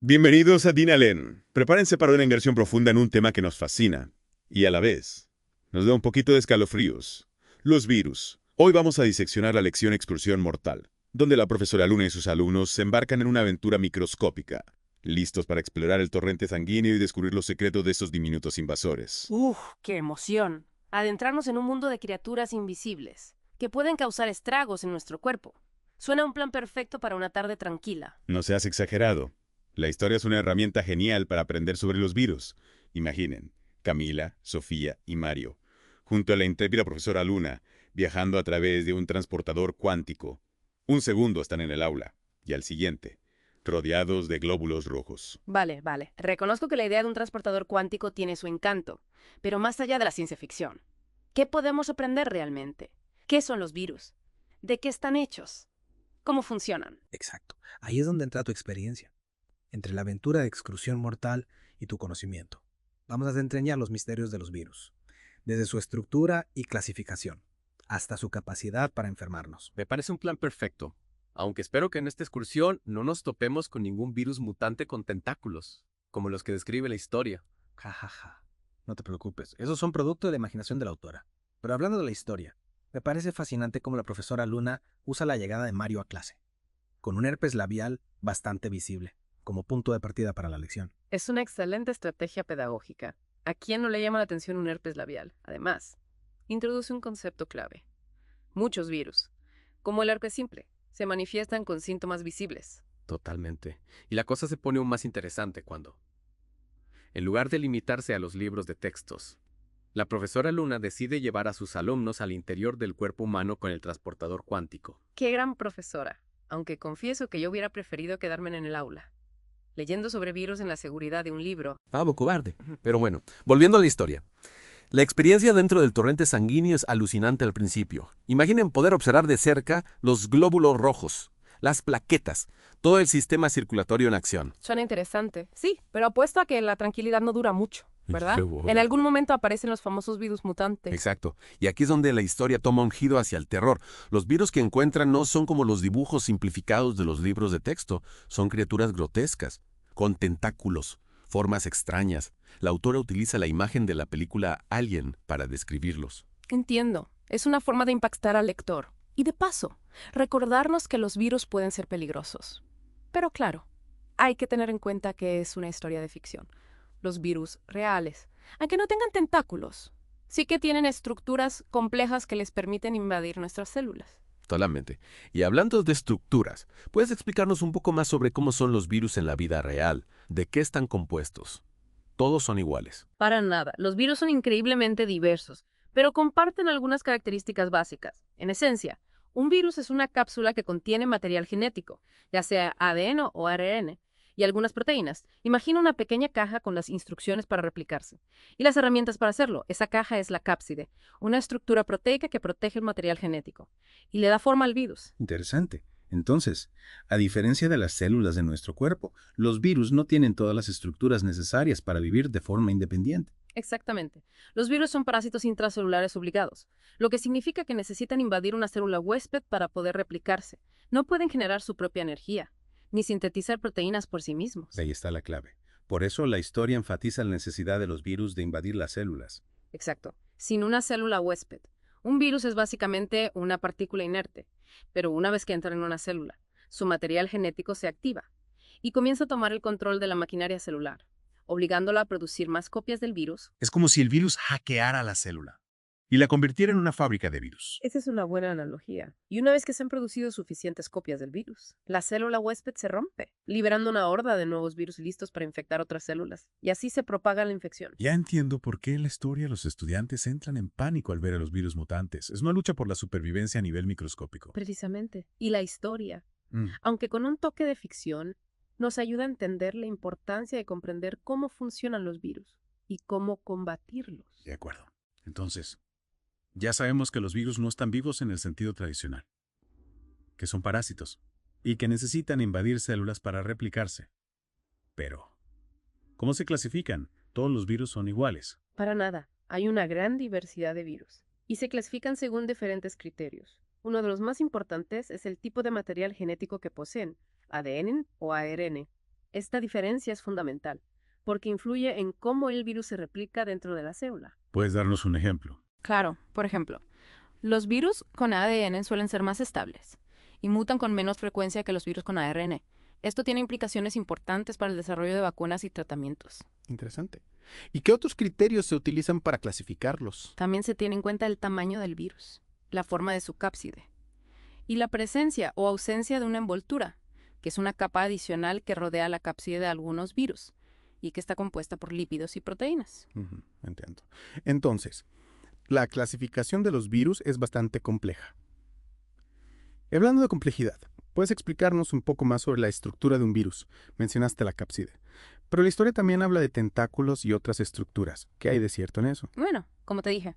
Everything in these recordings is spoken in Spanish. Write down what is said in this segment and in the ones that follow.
Bienvenidos a Dinalen. Prepárense para una inmersión profunda en un tema que nos fascina y a la vez nos da un poquito de escalofríos. Los virus. Hoy vamos a diseccionar la lección Excursión Mortal, donde la profesora Luna y sus alumnos se embarcan en una aventura microscópica, listos para explorar el torrente sanguíneo y descubrir los secretos de esos diminutos invasores. ¡Uf! ¡Qué emoción! Adentrarnos en un mundo de criaturas invisibles que pueden causar estragos en nuestro cuerpo. Suena un plan perfecto para una tarde tranquila. No seas exagerado. La historia es una herramienta genial para aprender sobre los virus. Imaginen, Camila, Sofía y Mario, junto a la intrépida profesora Luna, viajando a través de un transportador cuántico. Un segundo están en el aula, y al siguiente, rodeados de glóbulos rojos. Vale. Reconozco que la idea de un transportador cuántico tiene su encanto, pero más allá de la ciencia ficción, ¿qué podemos aprender realmente? ¿Qué son los virus? ¿De qué están hechos? ¿Cómo funcionan? Exacto. Ahí es donde entra tu experiencia, entre la aventura de exclusión mortal y tu conocimiento. Vamos a desentrañar los misterios de los virus, desde su estructura y clasificación, hasta su capacidad para enfermarnos. Me parece un plan perfecto, aunque espero que en esta excursión no nos topemos con ningún virus mutante con tentáculos, como los que describe la historia. Ja, ja, ja. No te preocupes, esos son producto de la imaginación de la autora. Pero hablando de la historia, me parece fascinante cómo la profesora Luna usa la llegada de Mario a clase, con un herpes labial bastante visible, como punto de partida para la lección. Es una excelente estrategia pedagógica. ¿A quién no le llama la atención un herpes labial? Además, introduce un concepto clave. Muchos virus, como el herpes simple, se manifiestan con síntomas visibles. Totalmente. Y la cosa se pone aún más interesante cuando, en lugar de limitarse a los libros de textos, la profesora Luna decide llevar a sus alumnos al interior del cuerpo humano con el transportador cuántico. ¡Qué gran profesora! Aunque confieso que yo hubiera preferido quedarme en el aula, leyendo sobre virus en la seguridad de un libro. Pavo, cobarde. Pero bueno, volviendo a la historia. La experiencia dentro del torrente sanguíneo es alucinante al principio. Imaginen poder observar de cerca los glóbulos rojos, las plaquetas, todo el sistema circulatorio en acción. Suena interesante. Sí, pero apuesto a que la tranquilidad no dura mucho, ¿verdad? Seguro. En algún momento aparecen los famosos virus mutantes. Exacto. Y aquí es donde la historia toma un giro hacia el terror. Los virus que encuentran no son como los dibujos simplificados de los libros de texto, son criaturas grotescas, con tentáculos, formas extrañas. La autora utiliza la imagen de la película Alien para describirlos. Entiendo. Es una forma de impactar al lector. Y de paso, recordarnos que los virus pueden ser peligrosos. Pero claro, hay que tener en cuenta que es una historia de ficción. Los virus reales, aunque no tengan tentáculos, sí que tienen estructuras complejas que les permiten invadir nuestras células. Totalmente. Y hablando de estructuras, ¿puedes explicarnos un poco más sobre cómo son los virus en la vida real? ¿De qué están compuestos? Todos son iguales. Para nada. Los virus son increíblemente diversos, pero comparten algunas características básicas. En esencia, un virus es una cápsula que contiene material genético, ya sea ADN o ARN, y algunas proteínas. Imagina una pequeña caja con las instrucciones para replicarse. Y las herramientas para hacerlo. Esa caja es la cápside, una estructura proteica que protege el material genético y le da forma al virus. Interesante. Entonces, a diferencia de las células de nuestro cuerpo, los virus no tienen todas las estructuras necesarias para vivir de forma independiente. Exactamente. Los virus son parásitos intracelulares obligados, lo que significa que necesitan invadir una célula huésped para poder replicarse. No pueden generar su propia energía, ni sintetizar proteínas por sí mismos. Ahí está la clave. Por eso la historia enfatiza la necesidad de los virus de invadir las células. Exacto. Sin una célula huésped. Un virus es básicamente una partícula inerte, pero una vez que entra en una célula, su material genético se activa y comienza a tomar el control de la maquinaria celular, obligándola a producir más copias del virus. Es como si el virus hackeara la célula y la convirtiera en una fábrica de virus. Esa es una buena analogía. Y una vez que se han producido suficientes copias del virus, la célula huésped se rompe, liberando una horda de nuevos virus listos para infectar otras células. Y así se propaga la infección. Ya entiendo por qué en la historia los estudiantes entran en pánico al ver a los virus mutantes. Es una lucha por la supervivencia a nivel microscópico. Precisamente. Y la historia, Mm. aunque con un toque de ficción, nos ayuda a entender la importancia de comprender cómo funcionan los virus y cómo combatirlos. De acuerdo. Entonces, ya sabemos que los virus no están vivos en el sentido tradicional, que son parásitos y que necesitan invadir células para replicarse. Pero, ¿cómo se clasifican? Todos los virus son iguales. Para nada, hay una gran diversidad de virus y se clasifican según diferentes criterios. Uno de los más importantes es el tipo de material genético que poseen, ADN o ARN. Esta diferencia es fundamental, porque influye en cómo el virus se replica dentro de la célula. ¿Puedes darnos un ejemplo? Claro, por ejemplo, los virus con ADN suelen ser más estables y mutan con menos frecuencia que los virus con ARN. Esto tiene implicaciones importantes para el desarrollo de vacunas y tratamientos. Interesante. ¿Y qué otros criterios se utilizan para clasificarlos? También se tiene en cuenta el tamaño del virus, la forma de su cápside y la presencia o ausencia de una envoltura, que es una capa adicional que rodea la cápside de algunos virus y que está compuesta por lípidos y proteínas. Entiendo. Entonces, la clasificación de los virus es bastante compleja. Y hablando de complejidad, ¿puedes explicarnos un poco más sobre la estructura de un virus? Mencionaste la cápside. Pero la historia también habla de tentáculos y otras estructuras. ¿Qué hay de cierto en eso? Bueno, como te dije,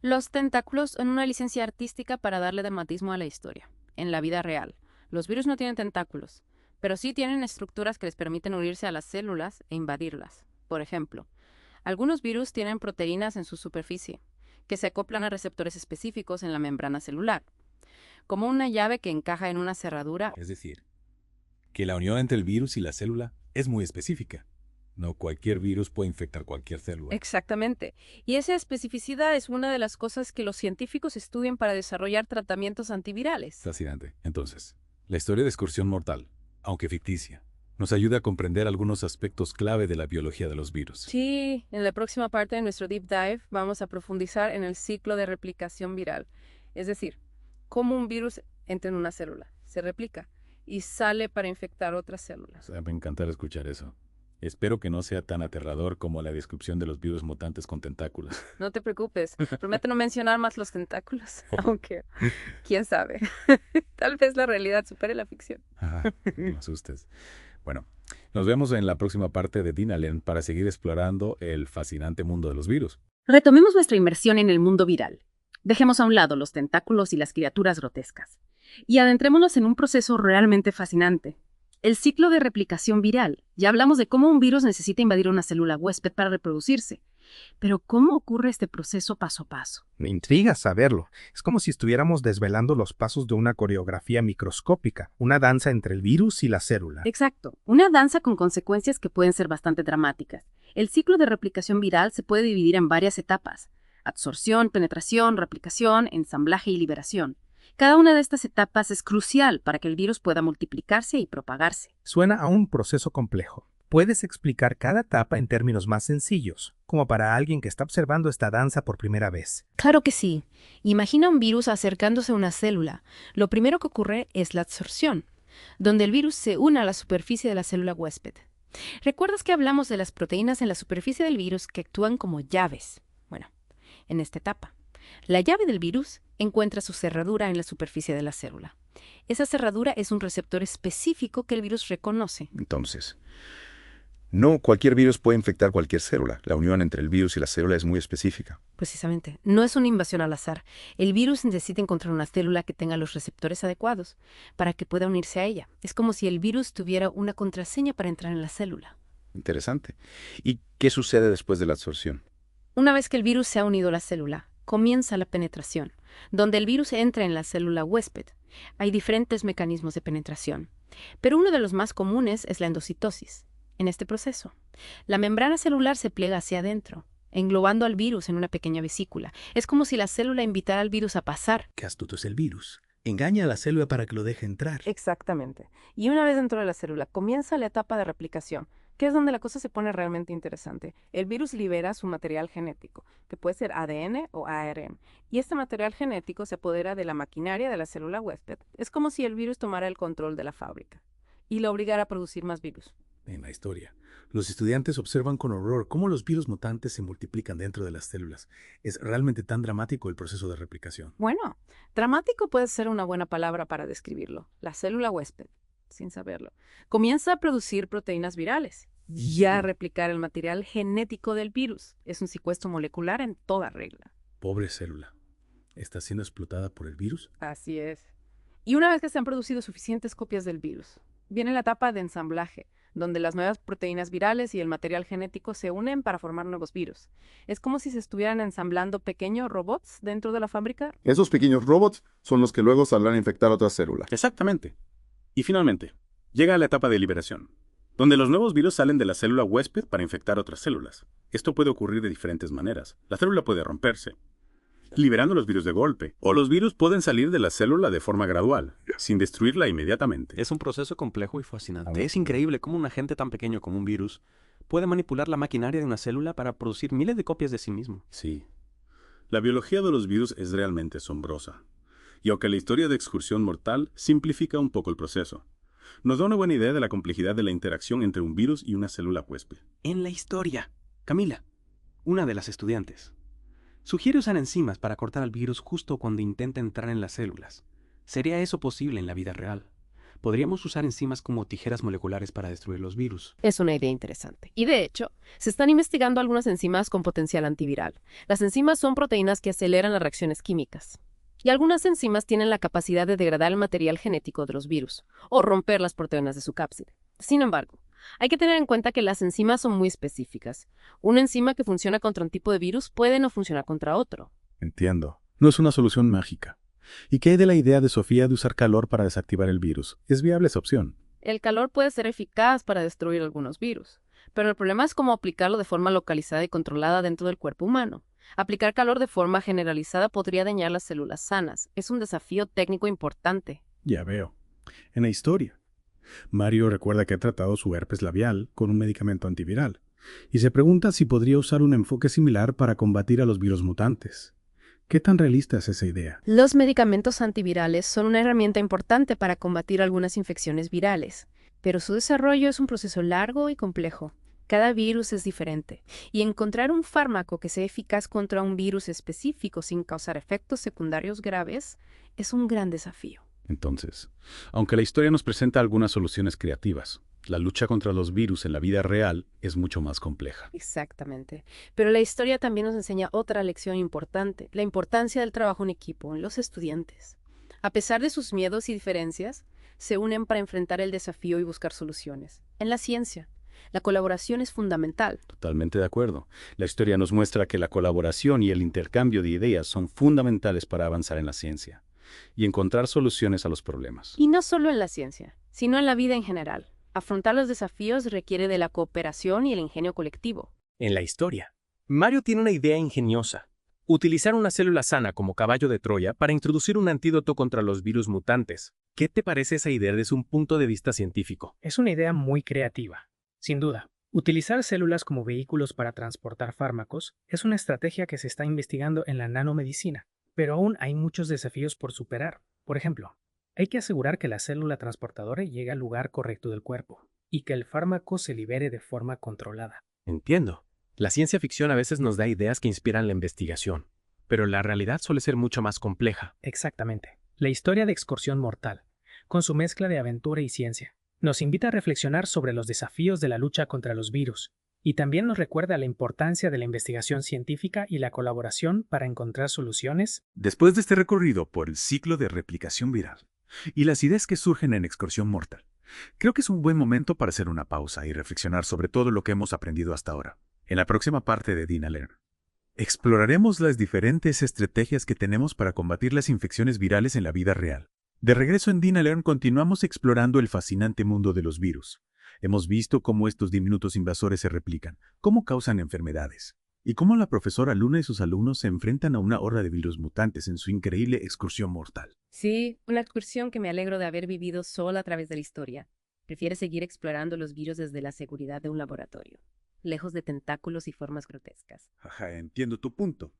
los tentáculos son una licencia artística para darle dramatismo a la historia. En la vida real, los virus no tienen tentáculos, pero sí tienen estructuras que les permiten unirse a las células e invadirlas. Por ejemplo, algunos virus tienen proteínas en su superficie, que se acoplan a receptores específicos en la membrana celular, como una llave que encaja en una cerradura. Es decir, que la unión entre el virus y la célula es muy específica. No cualquier virus puede infectar cualquier célula. Exactamente. Y esa especificidad es una de las cosas que los científicos estudian para desarrollar tratamientos antivirales. Fascinante. Entonces, la historia de Excursión Mortal, aunque ficticia, nos ayuda a comprender algunos aspectos clave de la biología de los virus. Sí, en la próxima parte de nuestro Deep Dive vamos a profundizar en el ciclo de replicación viral. Es decir, cómo un virus entra en una célula, se replica y sale para infectar otras células. Me encantará escuchar eso. Espero que no sea tan aterrador como la descripción de los virus mutantes con tentáculos. No te preocupes, prometo no mencionar más los tentáculos, aunque, quién sabe, tal vez la realidad supere la ficción. No me asustes. Bueno, nos vemos en la próxima parte de Dinalen para seguir explorando el fascinante mundo de los virus. Retomemos nuestra inmersión en el mundo viral. Dejemos a un lado los tentáculos y las criaturas grotescas y adentrémonos en un proceso realmente fascinante. El ciclo de replicación viral. Ya hablamos de cómo un virus necesita invadir una célula huésped para reproducirse. Pero ¿cómo ocurre este proceso paso a paso? Me intriga saberlo. Es como si estuviéramos desvelando los pasos de una coreografía microscópica, una danza entre el virus y la célula. Exacto, una danza con consecuencias que pueden ser bastante dramáticas. El ciclo de replicación viral se puede dividir en varias etapas: absorción, penetración, replicación, ensamblaje y liberación. Cada una de estas etapas es crucial para que el virus pueda multiplicarse y propagarse. Suena a un proceso complejo. ¿Puedes explicar cada etapa en términos más sencillos, como para alguien que está observando esta danza por primera vez? Claro que sí. Imagina un virus acercándose a una célula. Lo primero que ocurre es la absorción, donde el virus se une a la superficie de la célula huésped. ¿Recuerdas que hablamos de las proteínas en la superficie del virus que actúan como llaves? Bueno, en esta etapa, la llave del virus encuentra su cerradura en la superficie de la célula. Esa cerradura es un receptor específico que el virus reconoce. Entonces, no cualquier virus puede infectar cualquier célula. La unión entre el virus y la célula es muy específica. Precisamente, no es una invasión al azar. El virus necesita encontrar una célula que tenga los receptores adecuados para que pueda unirse a ella. Es como si el virus tuviera una contraseña para entrar en la célula. Interesante. ¿Y qué sucede después de la absorción? Una vez que el virus se ha unido a la célula, comienza la penetración, donde el virus entra en la célula huésped. Hay diferentes mecanismos de penetración, pero uno de los más comunes es la endocitosis. En este proceso, la membrana celular se pliega hacia adentro, englobando al virus en una pequeña vesícula. Es como si la célula invitara al virus a pasar. Qué astuto es el virus. Engaña a la célula para que lo deje entrar. Exactamente. Y una vez dentro de la célula, comienza la etapa de replicación, que es donde la cosa se pone realmente interesante. El virus libera su material genético, que puede ser ADN o ARN, y este material genético se apodera de la maquinaria de la célula huésped. Es como si el virus tomara el control de la fábrica y la obligara a producir más virus. En la historia, los estudiantes observan con horror cómo los virus mutantes se multiplican dentro de las células. Es realmente tan dramático el proceso de replicación. Bueno, dramático puede ser una buena palabra para describirlo. La célula huésped, sin saberlo, comienza a producir proteínas virales y a replicar el material genético del virus. Es un secuestro molecular en toda regla. Pobre célula. ¿Está siendo explotada por el virus? Así es. Y una vez que se han producido suficientes copias del virus, viene la etapa de ensamblaje, donde las nuevas proteínas virales y el material genético se unen para formar nuevos virus. Es como si se estuvieran ensamblando pequeños robots dentro de la fábrica. Esos pequeños robots son los que luego saldrán a infectar otras células. Exactamente. Y finalmente, llega la etapa de liberación, donde los nuevos virus salen de la célula huésped para infectar otras células. Esto puede ocurrir de diferentes maneras. La célula puede romperse, liberando los virus de golpe, o los virus pueden salir de la célula de forma gradual, sin destruirla inmediatamente. Es un proceso complejo y fascinante. Es increíble cómo un agente tan pequeño como un virus puede manipular la maquinaria de una célula para producir miles de copias de sí mismo. Sí. La biología de los virus es realmente asombrosa. Y aunque la historia de Excursión Mortal simplifica un poco el proceso, nos da una buena idea de la complejidad de la interacción entre un virus y una célula huésped. En la historia, Camila, una de las estudiantes, sugiere usar enzimas para cortar al virus justo cuando intenta entrar en las células. ¿Sería eso posible en la vida real? ¿Podríamos usar enzimas como tijeras moleculares para destruir los virus? Es una idea interesante. Y de hecho, se están investigando algunas enzimas con potencial antiviral. Las enzimas son proteínas que aceleran las reacciones químicas. Y algunas enzimas tienen la capacidad de degradar el material genético de los virus o romper las proteínas de su cápside. Sin embargo, hay que tener en cuenta que las enzimas son muy específicas. Una enzima que funciona contra un tipo de virus puede no funcionar contra otro. Entiendo. No es una solución mágica. ¿Y qué hay de la idea de Sofía de usar calor para desactivar el virus? ¿Es viable esa opción? El calor puede ser eficaz para destruir algunos virus, pero el problema es cómo aplicarlo de forma localizada y controlada dentro del cuerpo humano. Aplicar calor de forma generalizada podría dañar las células sanas. Es un desafío técnico importante. Ya veo. En la historia, Mario recuerda que ha tratado su herpes labial con un medicamento antiviral y se pregunta si podría usar un enfoque similar para combatir a los virus mutantes. ¿Qué tan realista es esa idea? Los medicamentos antivirales son una herramienta importante para combatir algunas infecciones virales, pero su desarrollo es un proceso largo y complejo. Cada virus es diferente, y encontrar un fármaco que sea eficaz contra un virus específico sin causar efectos secundarios graves es un gran desafío. Entonces, aunque la historia nos presenta algunas soluciones creativas, la lucha contra los virus en la vida real es mucho más compleja. Exactamente. Pero la historia también nos enseña otra lección importante, la importancia del trabajo en equipo en los estudiantes. A pesar de sus miedos y diferencias, se unen para enfrentar el desafío y buscar soluciones. En la ciencia, la colaboración es fundamental. Totalmente de acuerdo. La historia nos muestra que la colaboración y el intercambio de ideas son fundamentales para avanzar en la ciencia y encontrar soluciones a los problemas. Y no solo en la ciencia, sino en la vida en general. Afrontar los desafíos requiere de la cooperación y el ingenio colectivo. En la historia, Mario tiene una idea ingeniosa. Utilizar una célula sana como caballo de Troya para introducir un antídoto contra los virus mutantes. ¿Qué te parece esa idea desde un punto de vista científico? Es una idea muy creativa. Sin duda, utilizar células como vehículos para transportar fármacos es una estrategia que se está investigando en la nanomedicina, pero aún hay muchos desafíos por superar. Por ejemplo, hay que asegurar que la célula transportadora llegue al lugar correcto del cuerpo y que el fármaco se libere de forma controlada. Entiendo. La ciencia ficción a veces nos da ideas que inspiran la investigación, pero la realidad suele ser mucho más compleja. Exactamente. La historia de Excursión Mortal, con su mezcla de aventura y ciencia, nos invita a reflexionar sobre los desafíos de la lucha contra los virus y también nos recuerda la importancia de la investigación científica y la colaboración para encontrar soluciones. Después de este recorrido por el ciclo de replicación viral y las ideas que surgen en Excursión Mortal, creo que es un buen momento para hacer una pausa y reflexionar sobre todo lo que hemos aprendido hasta ahora. En la próxima parte de DINALEARN, exploraremos las diferentes estrategias que tenemos para combatir las infecciones virales en la vida real. De regreso en DINALEARN continuamos explorando el fascinante mundo de los virus. Hemos visto cómo estos diminutos invasores se replican, cómo causan enfermedades, y cómo la profesora Luna y sus alumnos se enfrentan a una horda de virus mutantes en su increíble excursión mortal. Sí, una excursión que me alegro de haber vivido sola a través de la historia. Prefiero seguir explorando los virus desde la seguridad de un laboratorio, lejos de tentáculos y formas grotescas. Ajá, entiendo tu punto.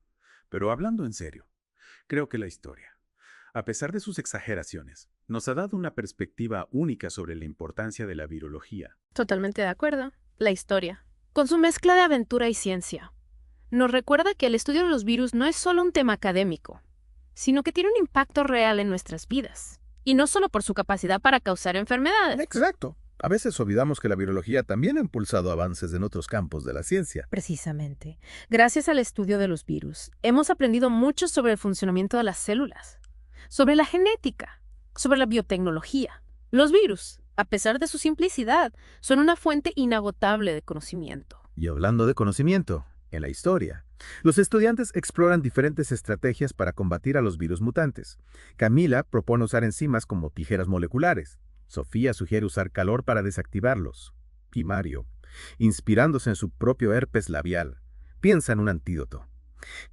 Pero hablando en serio, creo que la historia, a pesar de sus exageraciones, nos ha dado una perspectiva única sobre la importancia de la virología. Totalmente de acuerdo. La historia, con su mezcla de aventura y ciencia, nos recuerda que el estudio de los virus no es solo un tema académico, sino que tiene un impacto real en nuestras vidas. Y no solo por su capacidad para causar enfermedades. Exacto. A veces olvidamos que la virología también ha impulsado avances en otros campos de la ciencia. Precisamente. Gracias al estudio de los virus, hemos aprendido mucho sobre el funcionamiento de las células, sobre la genética, sobre la biotecnología. Los virus, a pesar de su simplicidad, son una fuente inagotable de conocimiento. Y hablando de conocimiento, en la historia, los estudiantes exploran diferentes estrategias para combatir a los virus mutantes. Camila propone usar enzimas como tijeras moleculares. Sofía sugiere usar calor para desactivarlos. Y Mario, inspirándose en su propio herpes labial, piensa en un antídoto.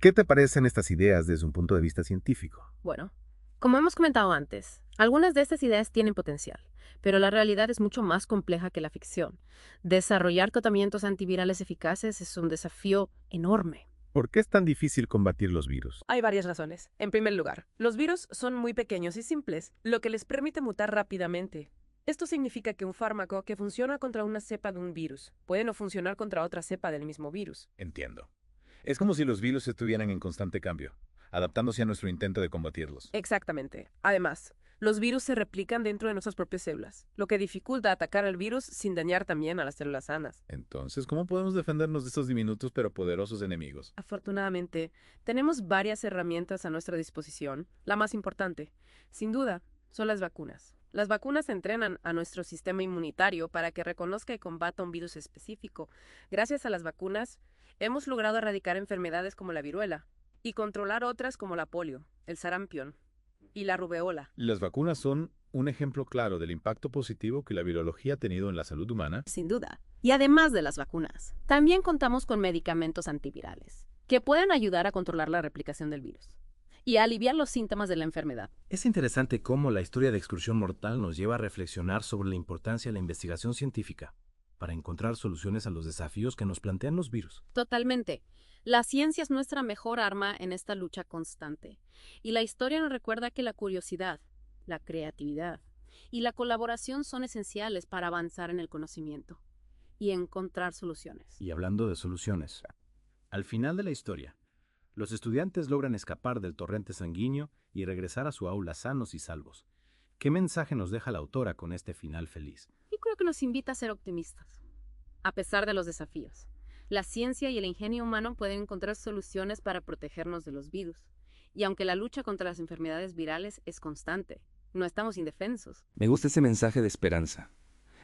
¿Qué te parecen estas ideas desde un punto de vista científico? Bueno, como hemos comentado antes, algunas de estas ideas tienen potencial, pero la realidad es mucho más compleja que la ficción. Desarrollar tratamientos antivirales eficaces es un desafío enorme. ¿Por qué es tan difícil combatir los virus? Hay varias razones. En primer lugar, los virus son muy pequeños y simples, lo que les permite mutar rápidamente. Esto significa que un fármaco que funciona contra una cepa de un virus puede no funcionar contra otra cepa del mismo virus. Entiendo. Es como si los virus estuvieran en constante cambio, adaptándose a nuestro intento de combatirlos. Exactamente. Además, los virus se replican dentro de nuestras propias células, lo que dificulta atacar al virus sin dañar también a las células sanas. Entonces, ¿cómo podemos defendernos de estos diminutos pero poderosos enemigos? Afortunadamente, tenemos varias herramientas a nuestra disposición. La más importante, sin duda, son las vacunas. Las vacunas entrenan a nuestro sistema inmunitario para que reconozca y combata un virus específico. Gracias a las vacunas, hemos logrado erradicar enfermedades como la viruela y controlar otras como la polio, el sarampión y la rubeola. Las vacunas son un ejemplo claro del impacto positivo que la virología ha tenido en la salud humana. Sin duda. Y además de las vacunas, también contamos con medicamentos antivirales, que pueden ayudar a controlar la replicación del virus y a aliviar los síntomas de la enfermedad. Es interesante cómo la historia de Excursión Mortal nos lleva a reflexionar sobre la importancia de la investigación científica para encontrar soluciones a los desafíos que nos plantean los virus. Totalmente. La ciencia es nuestra mejor arma en esta lucha constante. Y la historia nos recuerda que la curiosidad, la creatividad y la colaboración son esenciales para avanzar en el conocimiento y encontrar soluciones. Y hablando de soluciones, al final de la historia, los estudiantes logran escapar del torrente sanguíneo y regresar a su aula sanos y salvos. ¿Qué mensaje nos deja la autora con este final feliz? Yo creo que nos invita a ser optimistas, a pesar de los desafíos. La ciencia y el ingenio humano pueden encontrar soluciones para protegernos de los virus. Y aunque la lucha contra las enfermedades virales es constante, no estamos indefensos. Me gusta ese mensaje de esperanza.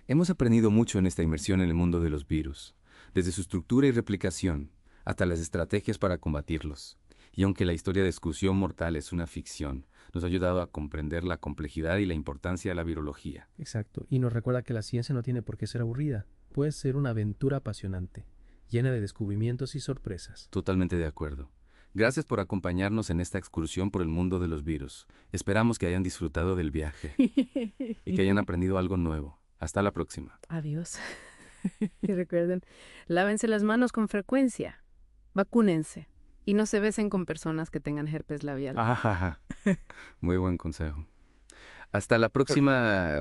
Hemos aprendido mucho en esta inmersión en el mundo de los virus, desde su estructura y replicación, hasta las estrategias para combatirlos. Y aunque la historia de Excursión Mortal es una ficción, nos ha ayudado a comprender la complejidad y la importancia de la virología. Exacto, y nos recuerda que la ciencia no tiene por qué ser aburrida. Puede ser una aventura apasionante, llena de descubrimientos y sorpresas. Totalmente de acuerdo. Gracias por acompañarnos en esta excursión por el mundo de los virus. Esperamos que hayan disfrutado del viaje y que hayan aprendido algo nuevo. Hasta la próxima. Adiós. Y recuerden, lávense las manos con frecuencia. Vacúnense. Y no se besen con personas que tengan herpes labial. Muy buen consejo. Hasta la próxima.